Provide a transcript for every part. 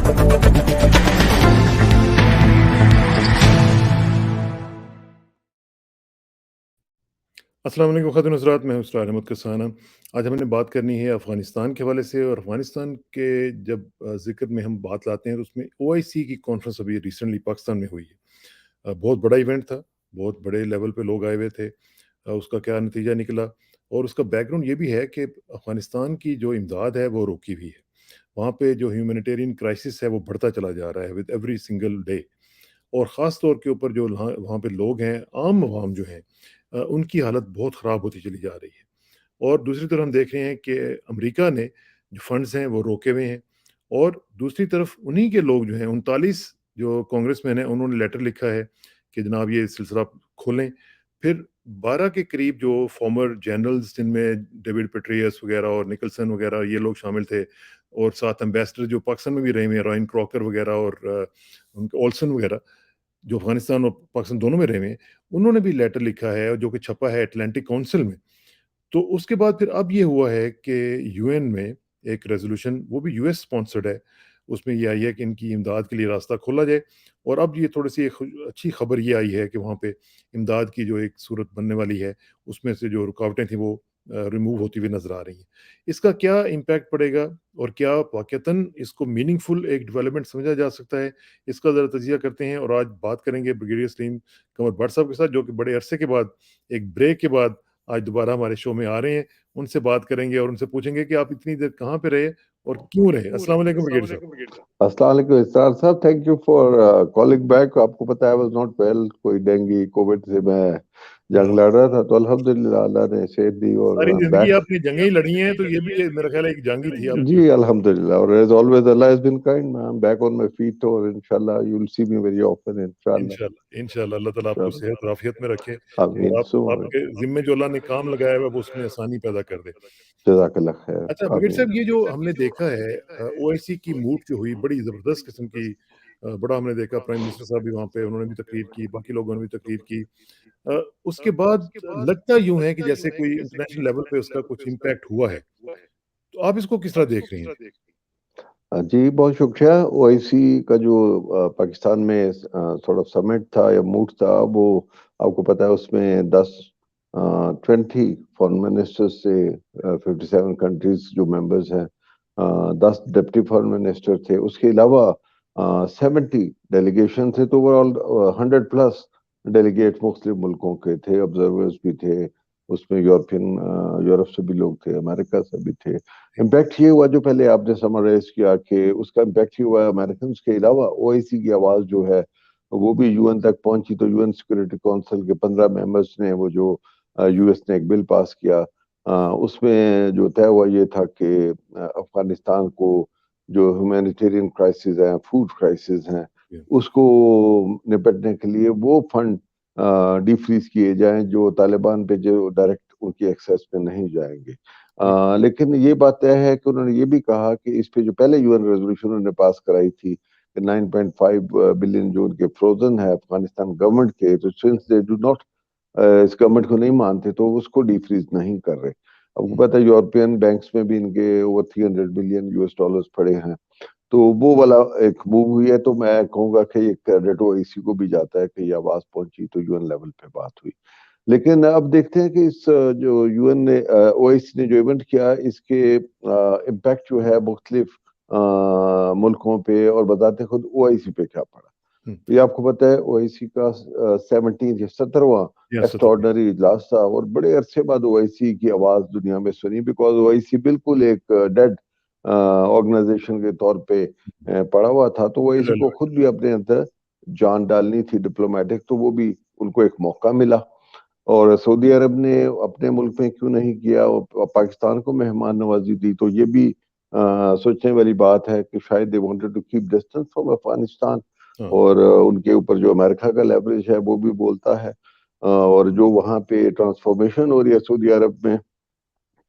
السلام علیکم خاتون حضرات، میں ہوں اسرار احمد کسانہ۔ آج ہم نے بات کرنی ہے افغانستان کے حوالے سے، اور افغانستان کے جب ذکر میں ہم بات لاتے ہیں تو اس میں OIC کی کانفرنس ابھی ریسنٹلی پاکستان میں ہوئی ہے۔ بہت بڑا ایونٹ تھا، بہت بڑے لیول پہ لوگ آئے ہوئے تھے۔ اس کا کیا نتیجہ نکلا، اور اس کا بیک گراؤنڈ یہ بھی ہے کہ افغانستان کی جو امداد ہے وہ روکی ہوئی ہے۔ وہاں پہ جو ہیومینیٹیرین کرائسس ہے وہ بڑھتا چلا جا رہا ہے ود ایوری سنگل ڈے، اور خاص طور کے اوپر جو وہاں پہ لوگ ہیں، عام عوام جو ہیں، ان کی حالت بہت خراب ہوتی چلی جا رہی ہے۔ اور دوسری طرف ہم دیکھ رہے ہیں کہ امریکہ نے جو فنڈز ہیں وہ روکے ہوئے ہیں، اور دوسری طرف انہی کے لوگ جو ہیں 39 جو کانگریس مین ہیں انہوں نے لیٹر لکھا ہے کہ جناب یہ سلسلہ کھولیں۔ پھر 12 کے قریب جو فارمر جنرلز، جن میں ڈیوڈ پیٹریس وغیرہ اور نکلسن وغیرہ یہ لوگ شامل تھے، اور ساتھ ایمبیسڈر جو پاکستان میں بھی رہے ہوئے ہیں، رائن کراکر وغیرہ اور ان کے اولسن وغیرہ، جو افغانستان اور پاکستان دونوں میں رہے ہوئے ہیں، انہوں نے بھی لیٹر لکھا ہے جو کہ چھپا ہے اٹلانٹک کونسل میں۔ تو اس کے بعد پھر اب یہ ہوا ہے کہ UN میں ایک ریزولوشن، وہ بھی US اسپانسرڈ ہے، اس میں یہ آئی ہے کہ ان کی امداد کے لیے راستہ کھولا جائے۔ اور اب یہ تھوڑی سی ایک اچھی خبر یہ آئی ہے کہ وہاں پہ امداد کی جو ایک صورت بننے والی ہے، اس میں سے جو رکاوٹیں تھیں وہ ریموو ہوتی ہوئی نظر آ رہی ہیں۔ اس کا کیا امپیکٹ پڑے گا، اور کیا واقعتاً اس کو میننگ فل ایک ڈیولپمنٹ سمجھا جا سکتا ہے، اس کا ذرا تجزیہ کرتے ہیں۔ اور آج بات کریں گے بریگیڈیئر سلیم قمر بٹ صاحب کے ساتھ، جو کہ بڑے عرصے کے بعد، ایک بریک کے بعد آج دوبارہ ہمارے شو میں آ رہے ہیں۔ ان سے بات کریں گے اور ان سے پوچھیں گے کہ آپ اتنی دیر کہاں پہ رہے اور کیوں رہے۔ السلام علیکم بریگیڈیئر صاحب۔ السلام علیکم اسرار صاحب، thank you for calling back. آپ کو پتا ہے واز ناٹ ویل، کوئی ڈینگی کووڈ سے میں جنگ لڑ رہا تھا، تو الحمدللہ اللہ نے صحت دی اور ساری زندگی بیک۔ آپ نے جنگیں ہی لڑی ہیں، تو یہ بھی میرا خیال ہے ایک جنگ ہی تھی آپ کی۔ جی الحمدللہ، اور as always Allah has been kind, میں am back on my feet, اور انشاءاللہ you will see me very often انشاءاللہ۔ انشاءاللہ اللہ تعالیٰ آپ کو صحت اور عافیت میں رکھے، آمین اور سو آپ کے ذمے جو اللہ نے کام لگایا ہے وہ اس میں آسانی پیدا کر دے۔ جزاک اللہ خیر۔ اچھا بریگیڈیئر صاحب، یہ جو ہم نے دیکھا ہے OIC کی موڈ جو ہوئی بڑی زبردست قسم کی، بڑا ہم نے دیکھا، پرائم منسٹر صاحب بھی وہاں پہ، انہوں نے بھی تقریر کی، باقی لوگوں نے بھی تقریر کی۔ اس کے بعد لگتا یوں ہے کہ جیسے کوئی انٹرنیشنل لیول پہ اس کا کچھ امپیکٹ ہوا ہے، تو آپ اس کو کس طرح دیکھ رہے ہیں؟ جی بہت شکریہ۔ OIC کا جو پاکستان میں تھوڑا سمٹ تھا یا موڈ تھا، وہ آپ کو پتا ہے اس میں 20 فارن منسٹر سے 57 کنٹریز جو ممبرز ہیں، 10 ڈپٹی فارن منسٹر تھے، اس کے علاوہ 70 ڈیلیگیشن تھے، تو اوور آل 100+ ڈیلیگیٹ مختلف ملکوں کے تھے، آبزرورز بھی تھے اس میں، یورپ سے بھی لوگ تھے، امریکہ سے بھی تھے۔ امپیکٹ یہ ہوا جو پہلے آپ نے سمرائز کیا کہ اس کا امپیکٹ یہ ہوا ہے امریکنز کے علاوہ OIC کی آواز جو ہے وہ بھی UN تک پہنچی، تو UN سیکورٹی کونسل کے 15 ممبرز نے وہ جو US نے ایک بل پاس کیا، اس میں جو طے ہوا یہ تھا کہ افغانستان کو جو ہیومینیٹیرین کرائسس ہیں، فوڈ کرائسس ہیں، اس کو نپٹنے کے لیے وہ فنڈ ڈی فریز کیے جائیں جو طالبان پہ جو ڈائریکٹ ان کی ایکسیس پہ نہیں جائیں گے۔ لیکن یہ بات طے ہے کہ انہوں نے یہ بھی کہا کہ اس پہ جو پہلے UN ریزولوشن انہوں نے پاس کرائی تھی کہ 9.5 بلین جو ان کے فروزن ہے افغانستان گورنمنٹ کے، تو سنس دے ڈو ناٹ اس گورنمنٹ کو نہیں مانتے تو اس کو ڈی فریز نہیں کر رہے۔ آپ کو پتا ہے یورپین بینکس میں بھی ان کے اوور 300 بلین US ڈالرز پڑے ہیں، تو وہ والا ایک موو ہوئی ہے۔ تو میں کہوں گا کہ یہ کریڈٹ OIC کو بھی جاتا ہے کہ یہ آواز پہنچی تو UN لیول پہ بات ہوئی۔ لیکن اب دیکھتے ہیں کہ اس جو UN نے OIC نے جو ایونٹ کیا، اس کے امپیکٹ جو ہے مختلف ملکوں پہ اور بذات خود OIC پہ کیا پڑا۔ یہ آپ کو پتہ ہے OIC کا 17واں ایکسٹراڈنری اجلاس تھا، اور بڑے عرصے بعد OIC کی آواز دنیا میں سنی، بیکاز OIC بالکل ایک ڈیڈ آرگنائزیشن کے طور پہ پڑا ہوا تھا، تو OIC کو خود بھی اپنے اندر جان ڈالنی تھی ڈپلومیٹک، تو وہ بھی ان کو ایک موقع ملا۔ اور سعودی عرب نے اپنے ملک میں کیوں نہیں کیا، پاکستان کو مہمان نوازی دی، تو یہ بھی سوچنے والی بات ہے کہ شاید they wanted to keep distance from Afghanistan, اور ان کے اوپر جو امریکہ کا لیوریج ہے وہ بھی بولتا ہے، اور جو وہاں پہ ٹرانسفارمیشن ہو رہی ہے سعودی عرب میں،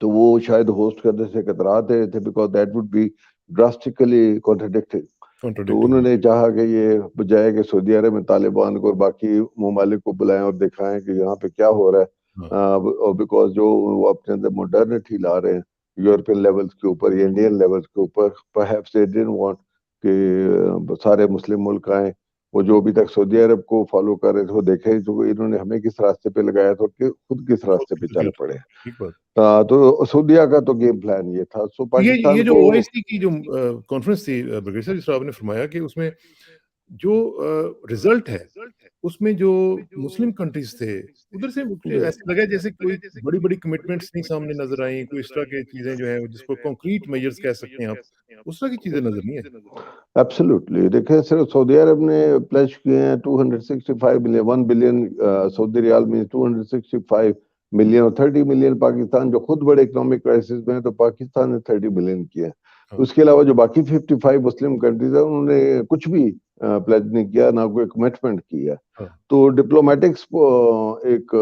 تو وہ شاید ہوسٹ کرنے سے کترا رہے تھے، because that would be drastically contradicting. تو انہوں نے چاہا کہ یہ بجائے کہ سعودی عرب میں طالبان کو اور باقی ممالک کو بلائیں اور دکھائیں کہ یہاں پہ کیا ہو رہا ہے، بیکاز جو وہ اپنے اندر ماڈرنٹی لا رہے ہیں یورپین لیولز کے اوپر یا انڈین لیولز کے اوپر، perhaps they didn't want کہ سارے مسلم ملک آئیں, وہ جو ابھی تک سعودی عرب کو فالو کر رہے تھے وہ دیکھیں تو انہوں نے ہمیں کس راستے پہ لگایا تھا کہ خود کس راستے پہ چل پڑے. ٹھیک بات. تو سعودیہ کا تو گیم پلان یہ تھا. سو یہ پاکستان جو کو او آئی سی کی جو کانفرنس تھی برگیز صاحب, جس طرح آپ نے فرمایا کہ اس میں جو رزلٹ ہے اس میں جو مسلم کنٹریز تھے ادھر سے مجھے ایسا لگا جیسے کوئی بڑی بڑی کمٹمنٹس نہیں سامنے نظر آئیں, کوئی اس طرح کی چیزیں جو ہیں جس کو کنکریٹ میجرز کہہ سکتے ہیں آپ, اس طرح کی چیزیں نظر نہیں آئی. ایبسولوٹلی. دیکھیں صرف سعودی عرب نے پلیج کیے ہیں 265 ملین, 1 بلین سعودی ریال میں 265 ملین, اور 30 ملین پاکستان, جو خود بڑے اکنامک کرائسس میں ہیں, تو پاکستان نے 30 ملین کیا. اس کے علاوہ جو باقی 55 مسلم کنٹریز ہیں انہوں نے کچھ بھی پلیج نہیں کیا, نہ کوئی کمٹمنٹ کیا. تو ڈپلومیٹکس ایک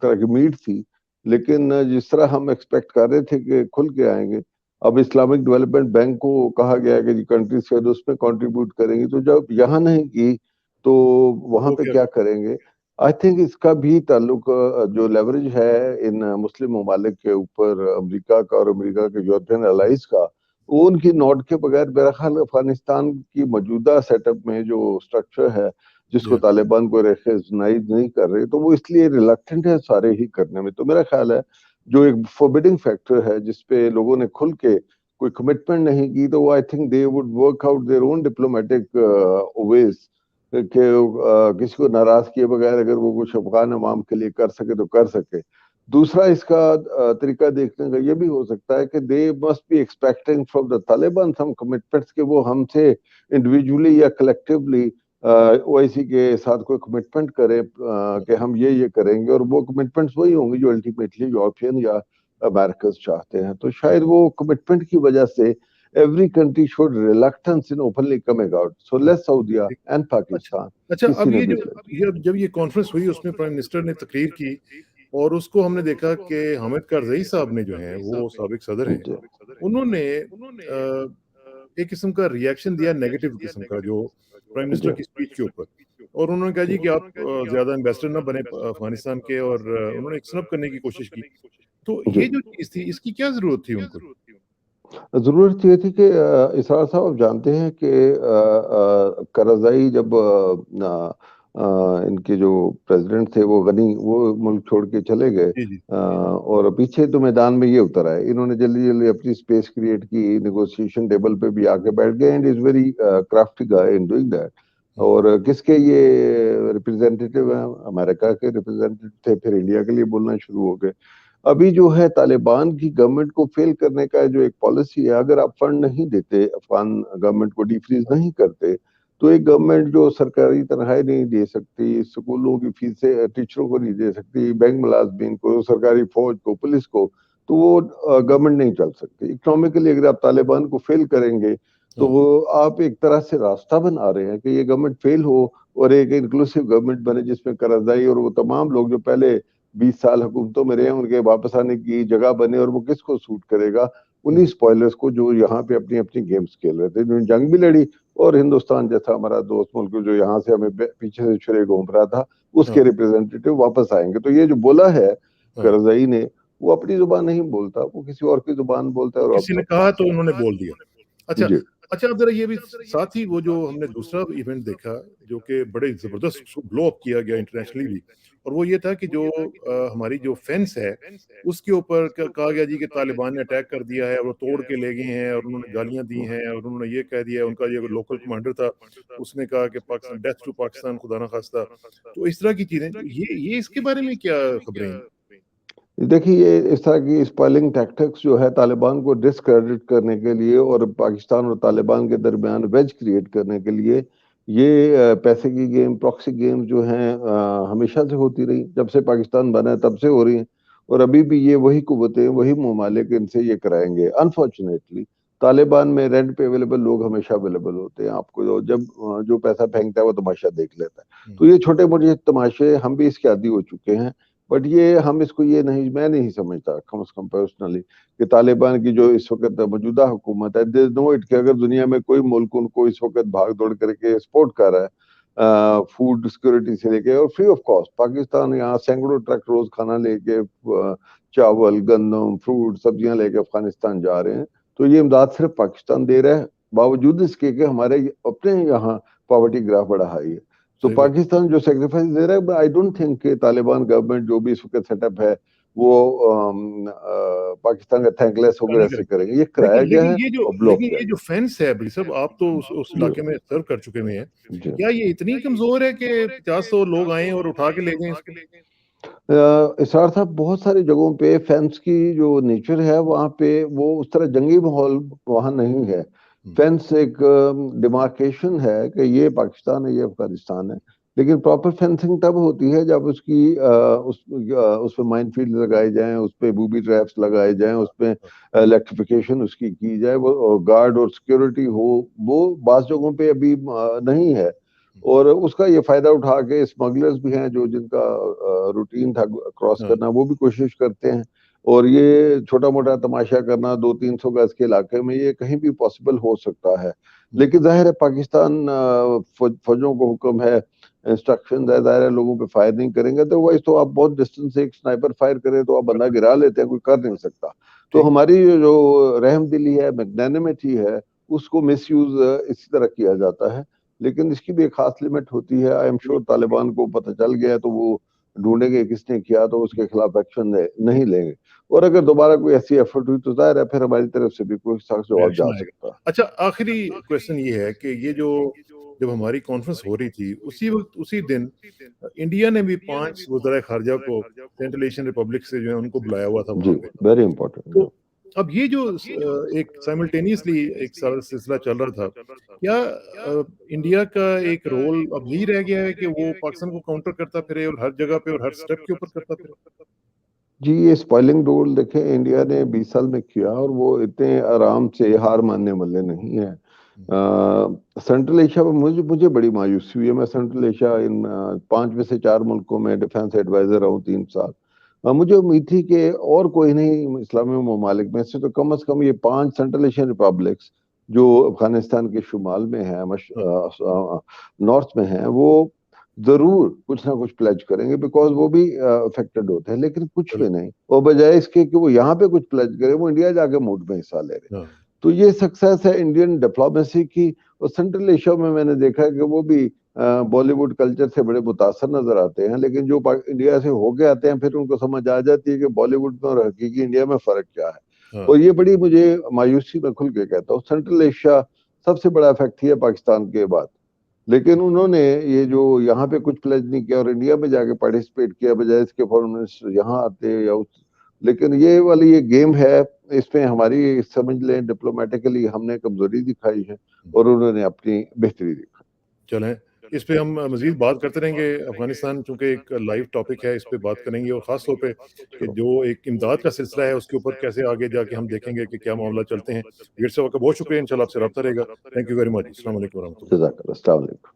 طرح کی میٹ تھی, لیکن جس طرح ہم ایکسپیکٹ کر رہے تھے کہ کھل کے آئیں گے, اب اسلامک ڈیولپمنٹ بینک کو کہا گیا کہ کنٹریز سے اس میں کنٹریبیوٹ کریں گی, تو جب یہاں نہیں کی تو وہاں پہ کیا کریں گے. آئی تھنک اس کا بھی تعلق جو لیوریج ہے ان مسلم ممالک کے اوپر امریکہ کا اور امریکہ کے یورپین الائز کا, وہ ان کی نوٹ کے بغیر میرا خیال افغانستان کی موجودہ سیٹ اپ میں جو اسٹرکچر ہے جس کو طالبان کو ریکگنائز نہیں کر رہے, تو وہ اس لیے ریلکٹنٹ ہے سارے ہی کرنے میں. تو میرا خیال ہے جو ایک فوربیڈنگ فیکٹر ہے جس پہ لوگوں نے کھل کے کوئی کمٹمنٹ نہیں کی, تو وہ I think they would work out their own diplomatic ways, کہ کسی کو ناراض کیے بغیر اگر وہ کچھ افغان عوام کے لیے کر سکے تو کر سکے. دوسرا اس کا طریقہ دیکھنے کا یہ بھی ہو سکتا ہے کہ they must be expecting from the Taliban some commitments, کہ وہ ہم سے انڈیویجولی یا کلیکٹیولی او آئی سی کے ساتھ کوئی کمٹمنٹ کرے کہ ہم یہ کریں گے, اور وہ کمٹمنٹس وہی ہوں گے جو الٹیمیٹلی یورپین یا امریکاز چاہتے ہیں. تو شاید وہ کمٹمنٹ کی وجہ سے every country showed reluctance in openly coming out. So less Saudi and Pakistan. اچھا, اب یہ جو جب یہ کانفرنس ہوئی اس میں پرائم منسٹر نے تقریر کی اور اس کو ہم نے دیکھا کہ حامد کارزئی صاحب نے جو ہیں وہ سابق صدر ہیں, انہوں نے ایک قسم کا ریئیکشن دیا نیگیٹو قسم کا جو پرائم منسٹر کی اسپیچ کے اوپر, اور انہوں نے کہا جی کہ آپ زیادہ امبیسڈر نہ بنے افغانستان کے, اور انہوں نے ایک سنپ کرنے کی کوشش کی. تو یہ جو چیز تھی اس کی کیا ضرورت تھی ان کو؟ ضرورت یہ تھی کہ اسرار صاحب آپ جانتے ہیں کہ کرزائی جب ان کے جو پریزیڈنٹ تھے وہ غنی وہ ملک چھوڑ کے چلے گئے, اور پیچھے تو میدان میں یہ اتر آئے, انہوں نے جلدی جلدی اپنی اسپیس کریٹ کی, نیگوسیشن ٹیبل پہ بھی آ کے بیٹھ گئے, and is very crafty guy in doing that. اور کس کے یہ ریپرزینٹیٹیو ہیں, امریکہ کے ریپرزینٹیٹیو تھے, پھر انڈیا کے لیے بولنا شروع ہو گئے. ابھی جو ہے طالبان کی گورنمنٹ کو فیل کرنے کا جو ایک پالیسی ہے, اگر آپ فنڈ نہیں دیتے افغان گورنمنٹ کو, ڈی فریز نہیں کرتے, تو ایک گورنمنٹ جو سرکاری تنخواہیں نہیں دے سکتی, اسکولوں کی فیسیں ٹیچروں کو نہیں دے سکتی, بینک ملازمین کو, سرکاری فوج کو, پولیس کو, تو وہ گورنمنٹ نہیں چل سکتی. اکنامکلی اگر آپ طالبان کو فیل کریں گے تو آپ ایک طرح سے راستہ بنا رہے ہیں کہ یہ گورنمنٹ فیل ہو اور ایک انکلوسیو گورنمنٹ بنے جس میں کرزائی اور وہ تمام لوگ جو پہلے 20 سال حکومتوں میں رہے ان کے واپس آنے کی جگہ بنے, اور وہ کس کو سوٹ کرے گا, انہی سپوائلرز کو جو یہاں پہ اپنی اپنی گیمز کھیل رہے تھے, جنہوں نے جنگ بھی لڑی, اور ہندوستان جیسا ہمارا دوست ملک جو یہاں سے ہمیں پیچھے سے چھرے گھوم رہا تھا, اس کے ریپرزینٹیٹیو واپس آئیں گے. تو یہ جو بولا ہے کرزائی نے, وہ اپنی زبان نہیں بولتا, وہ کسی اور کی زبان بولتا ہے, اور کسی نے کہا تو انہوں نے بول دیا. اچھا اب ذرا یہ بھی ساتھ ہی وہ جو ہم نے دوسرا ایونٹ دیکھا جو کہ بڑے زبردست بلو اپ کیا گیا انٹرنیشنلی بھی, اور وہ یہ تھا کہ جو ہماری جو فینس ہے اس کے اوپر کہا گیا جی کہ طالبان نے اٹیک کر دیا ہے اور وہ توڑ کے لے گئے ہیں, اور انہوں نے گالیاں دی ہیں, اور انہوں نے یہ کہہ دیا, ان کا یہ لوکل کمانڈر تھا اس نے کہا کہ پاکستان ڈیتھ ٹو پاکستان, خدا نہ خواستہ. تو اس طرح کی چیزیں, یہ اس کے بارے میں کیا خبریں ہیں؟ دیکھیے اس طرح کی اسپائلنگ ٹیکٹکس جو ہے طالبان کو ڈسکریڈٹ کرنے کے لیے اور پاکستان اور طالبان کے درمیان ویج کریٹ کرنے کے لیے, یہ پیسے کی گیم, پراکسی گیم جو ہیں ہمیشہ سے ہوتی رہی, جب سے پاکستان بنا ہے تب سے ہو رہی ہیں, اور ابھی بھی یہ وہی قوتیں وہی ممالک ان سے یہ کرائیں گے. انفارچونیٹلی طالبان میں رینٹ پہ اویلیبل لوگ ہمیشہ اویلیبل ہوتے ہیں, آپ کو جب جو پیسہ پھینکتا ہے وہ تماشا دیکھ لیتا ہے. تو یہ چھوٹے موٹے تماشے ہم بھی اس کے عادی ہو چکے ہیں, بٹ یہ ہم اس کو یہ نہیں, میں نہیں سمجھتا کم از کم پرسنلی کہ طالبان کی جو اس وقت موجودہ حکومت ہے, دیر نو اٹ کہ اگر دنیا میں کوئی ملک ان کو اس وقت بھاگ دوڑ کر کے سپورٹ کر رہا ہے فوڈ سیکورٹی سے لے کے, اور فری آف کاسٹ پاکستان یہاں سینکڑوں ٹرک روز کھانا لے کے, چاول, گندم, فروٹ, سبزیاں لے کے افغانستان جا رہے ہیں, تو یہ امداد صرف پاکستان دے رہا ہے, باوجود اس کے کہ ہمارے اپنے یہاں پاورٹی گراف بڑا ہائی ہے. تو پاکستان جو سیکریفائس دے رہا ہے, آئی ڈونٹ تھنک کہ طالبان گورنمنٹ جو بھی اس وقت سیٹ اپ ہے وہ پاکستان کا تھینک لیس ہو کر ایسے کریں گے. یہ کرایا گیا ہے اور بلاک کیا. یہ جو فینس ہے بھائی صاحب, آپ تو اس علاقے میں سرو کر چکے ہوئے ہیں, کیا یہ اتنی کمزور ہے کہ 50 لوگ آئیں اور اٹھا کے لے گئے اس کو؟ اسرار صاحب, بہت ساری جگہوں پہ فینس کی جو نیچر ہے وہاں پہ وہ اس طرح جنگی ماحول وہاں نہیں ہے. فینس ایک ڈیمارکیشن ہے کہ یہ پاکستان ہے, یہ افغانستان ہے, لیکن پراپر فینسنگ تب ہوتی ہے جب اس کی اس پہ مائن فیلڈ لگائے جائیں, اس پہ بوبی ٹریپس لگائے جائیں, اس پہ الیکٹریفیکیشن اس کی جائے, وہ گارڈ اور سیکیورٹی ہو. وہ بعض جگہوں پہ ابھی نہیں ہے, اور اس کا یہ فائدہ اٹھا کے اسمگلرز بھی ہیں جو جن کا روٹین تھا کراس کرنا, وہ بھی کوشش کرتے ہیں. اور یہ چھوٹا موٹا تماشا کرنا 200-300 گز کے علاقے میں یہ کہیں بھی پاسبل ہو سکتا ہے. لیکن ظاہر ہے پاکستان فوجوں کو حکم ہے, انسٹرکشن ہے, ظاہر ہے لوگوں پہ فائر نہیں کریں گے. تو ویسے تو آپ بہت ڈسٹنس سے ایک سنائپر فائر کریں تو آپ بندہ گرا لیتے ہیں, کوئی کر نہیں سکتا. تو ہماری جو رحم دلی ہے, میگنینمٹی ہے, اس کو مس یوز اسی طرح کیا جاتا ہے. لیکن اس کی بھی ایک خاص لمٹ ہوتی ہے. آئی ایم شیور طالبان کو پتہ چل گیا تو وہ ڈھونڈیں گے کس نے کیا, تو اس کے خلاف ایکشن نہیں لیں گے. اور اگر دوبارہ کوئی ایسی ایفرٹ ہوئی تو ظاہر ہے پھر ہماری طرف سے بھی کوئی سخت جواب جا سکتا. اچھا, آخری کویسچن یہ ہے کہ یہ جب ہماری کانفرنس ہو رہی تھی اسی دن انڈیا نے بھی 5 وزرائے خارجہ کو سینٹرل ایشین ریپبلک سے جو ہے ان کو بلایا ہوا تھا وہاں پہ. Very important. اب یہ جو ایک سائملٹینیسلی ایک سلسلہ چل رہا تھا, کیا انڈیا کا ایک رول اب یہی رہ گیا ہے کہ وہ پاکستان کو کاؤنٹر کرتا پھرے اور ہر جگہ پہ اور ہر سٹیپ کے اوپر کرتا پھرے؟ جی, یہ اسپائلنگ رول دیکھیں انڈیا نے 20 سال میں کیا, اور وہ اتنے آرام سے ہار ماننے والے نہیں ہیں. سینٹرل ایشیا میں مجھے بڑی مایوسی ہوئی ہے. میں سینٹرل ایشیا ان 5 میں سے 4 ملکوں میں ڈیفینس ایڈوائزر رہا ہوں 3 سال. مجھے امید تھی کہ اور کوئی نہیں اسلامی ممالک میں سے تو کم از کم یہ 5 سینٹرل ایشین ریپبلکس جو افغانستان کے شمال میں ہیں, نارتھ میں ہیں, وہ ضرور کچھ نہ کچھ پلیج کریں گے, بیکاز وہ بھی افیکٹڈ ہوتے ہیں. لیکن کچھ بھی نہیں, اور بجائے اس کے کہ وہ یہاں پہ کچھ پلیج کریں, وہ انڈیا جا کے موڈ میں حصہ لے رہے ہیں. تو یہ سکسیس ہے انڈین ڈپلومیسی کی. اور سینٹرل ایشیا میں نے دیکھا ہے کہ وہ بھی بالی ووڈ کلچر سے بڑے متاثر نظر آتے ہیں, لیکن جو انڈیا سے ہو کے آتے ہیں پھر ان کو سمجھ آ جاتی ہے کہ بالی ووڈ میں اور حقیقی انڈیا میں فرق کیا ہے. اور یہ بڑی مجھے مایوسی میں کھل کے کہتا ہوں, سینٹرل ایشیا سب سے بڑا افیکٹ ہے پاکستان کے بعد. لیکن انہوں نے یہ جو یہاں پہ کچھ پلیج نہیں کیا اور انڈیا میں جا کے پارٹیسپیٹ کیا, بجائے اس کے فورن منسٹر یہاں آتے یا لیکن یہ والی یہ گیم ہے, اس میں ہماری سمجھ لیں ڈپلومیٹکلی ہم نے کمزوری دکھائی ہے اور انہوں نے اپنی بہتری دکھائی. چلیں اس پہ ہم مزید بات کرتے رہیں گے. افغانستان چونکہ ایک لائیو ٹاپک ہے, اس پہ بات کریں گے, اور خاص طور پہ کہ جو ایک امداد کا سلسلہ ہے اس کے اوپر کیسے آگے جا کے ہم دیکھیں گے کہ کیا معاملہ چلتے ہیں. ویر صاحب کا بہت شکریہ, انشاءاللہ آپ سے رابطہ رہے گا. Thank you very much. السلام علیکم ورحمۃ اللہ. السلام علیکم.